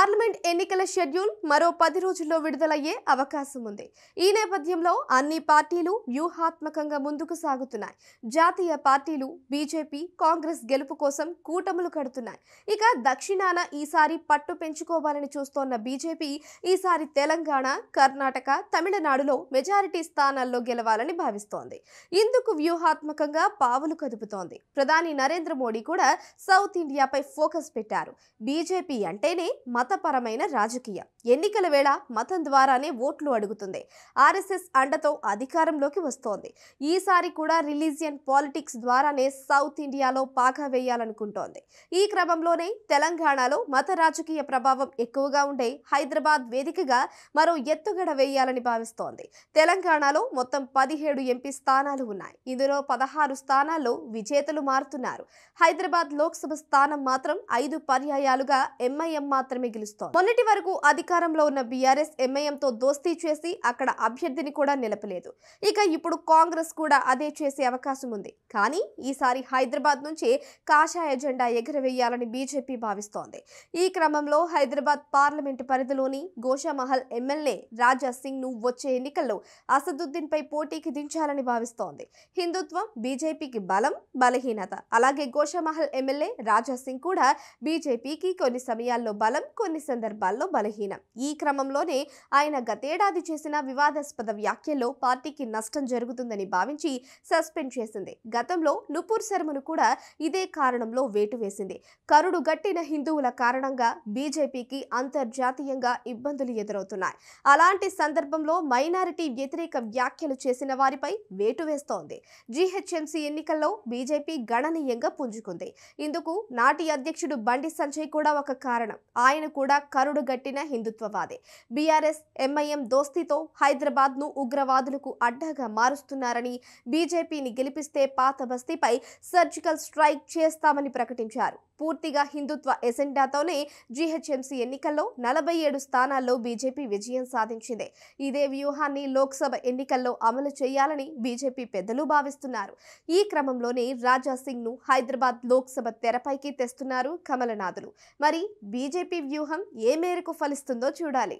Parliament ఎన్నికల schedule మరో 10 రోజుల్లో విడుదలయ్యే అవకాశం ఉంది. ఈ నేపథ్యంలో అన్ని పార్టీలు వ్యూహాత్మకంగా ముందుకు సాగుతున్నాయి. జాతీయ పార్టీలు బీజేపీ, కాంగ్రెస్ గెలుపు కోసం కూటములు కడుతున్నాయి. ఇక దక్షిణాన ఈసారి పట్టు పెంచుకోవాలని చూస్తోన్న బీజేపీ ఈసారి తెలంగాణ, కర్ణాటక, తమిళనాడులో మెజారిటీ స్థానాల్లో గెలవాలని భావిస్తోంది. ఇందుకు వ్యూహాత్మకంగా పావులు కదుపుతోంది. ప్రధాని నరేంద్ర మోడీ కూడా సౌత్ ఇండియాపై ఫోకస్ పెట్టారు. బీజేపీ అంటేనే మతపరమైన రాజకీయం. ఎన్నికల వేళ మతం ద్వారానే ఓట్లు అడుగుతుంది. ఆర్ఎస్ఎస్ అండతో అధికారంలోకి వస్తోంది. ఈసారి కూడా రిలీజియన్ పాలిటిక్స్ ద్వారానే సౌత్ ఇండియాలో పాగా వేయాలనుకుంటోంది. ఈ క్రమంలోనే తెలంగాణలో మత రాజకీయ ప్రభావం ఎక్కువగా ఉండే హైదరాబాద్ వేదికగా మరో ఎత్తుగడ వేయాలని భావిస్తోంది. తెలంగాణలో మొత్తం 17 ఎంపీ స్థానాలు ఉన్నాయి. ఇందులో 16 స్థానాల్లో విజేతలు మారుతున్నారు. హైదరాబాద్ లోక్సభ స్థానం మాత్రం 5 పర్యాయాలుగా ఎంఐఎం మాత్రమే గెలుస్తోంది. మొన్నటి వరకు అధికారంలో ఉన్న బీఆర్ఎస్ ఎంఐఎంతో దోస్తీ చేసి అక్కడ అభ్యర్థిని కూడా నిలపలేదు. ఇక ఇప్పుడు కాంగ్రెస్ కూడా అదే చేసే అవకాశం ఉంది. కానీ ఈసారి హైదరాబాద్ నుంచి కాషాయ జెండా ఎగురవేయాలని బీజేపీ భావిస్తోంది. ఈ క్రమంలో హైదరాబాద్ పార్లమెంటు పరిధిలోని గోషామహల్ ఎమ్మెల్యే రాజా సింగ్ ను వచ్చే ఎన్నికల్లో అసదుద్దీన్ పై పోటీకి దించాలని భావిస్తోంది. హిందుత్వం బీజేపీకి బలం, బలహీనత. అలాగే గోషామహల్ ఎమ్మెల్యే రాజా సింగ్ కూడా బీజేపీకి కొన్ని సమయాల్లో బలం, కొన్ని సందర్భాల్లో బలహీనం. ఈ క్రమంలోనే ఆయన గతేడాది చేసిన వివాదాస్పద వ్యాఖ్యల్లో పార్టీకి నష్టం జరుగుతుందని భావించి సస్పెండ్ చేసింది. గతంలో నుపూర్ శర్మను కూడా ఇదే కారణంలో వేటు వేసింది. కరుడు గట్టిన హిందువుల కారణంగా బీజేపీకి అంతర్జాతీయంగా ఇబ్బందులు ఎదురవుతున్నాయి. అలాంటి సందర్భంలో మైనారిటీ వ్యతిరేక వ్యాఖ్యలు చేసిన వారిపై వేటు వేస్తోంది. జీహెచ్ఎంసీ ఎన్నికల్లో బీజేపీ గణనీయంగా పుంజుకుంది. ఇందుకు నాటి అధ్యక్షుడు బండి సంజయ్ కూడా ఒక కారణం. ఆయన కూడా కరుడు గట్టిన హిందుత్వవాదే. బీఆర్ఎస్ ఎంఐఎం దోస్తీతో హైదరాబాద్ ను ఉగ్రవాదులకు అడ్డాగా మారుస్తున్నారని, బీజేపీని గెలిపిస్తే పాత బస్తీపై సర్జికల్ స్ట్రైక్ చేస్తామని ప్రకటించారు. పూర్తిగా హిందుత్వ ఎజెండాతోనే జీహెచ్ఎంసీ ఎన్నికల్లో 47 స్థానాల్లో బీజేపీ విజయం సాధించింది. ఇదే వ్యూహాన్ని లోక్సభ ఎన్నికల్లో అమలు చేయాలని బీజేపీ పెద్దలు భావిస్తున్నారు. ఈ క్రమంలోనే రాజా సింగ్ ను హైదరాబాద్ లోక్సభ తెరపైకి తెస్తున్నారు కమలనాథులు. మరి బీజేపీ వ్యూహం ఏ మేరకు ఫలిస్తుందో చూడాలి.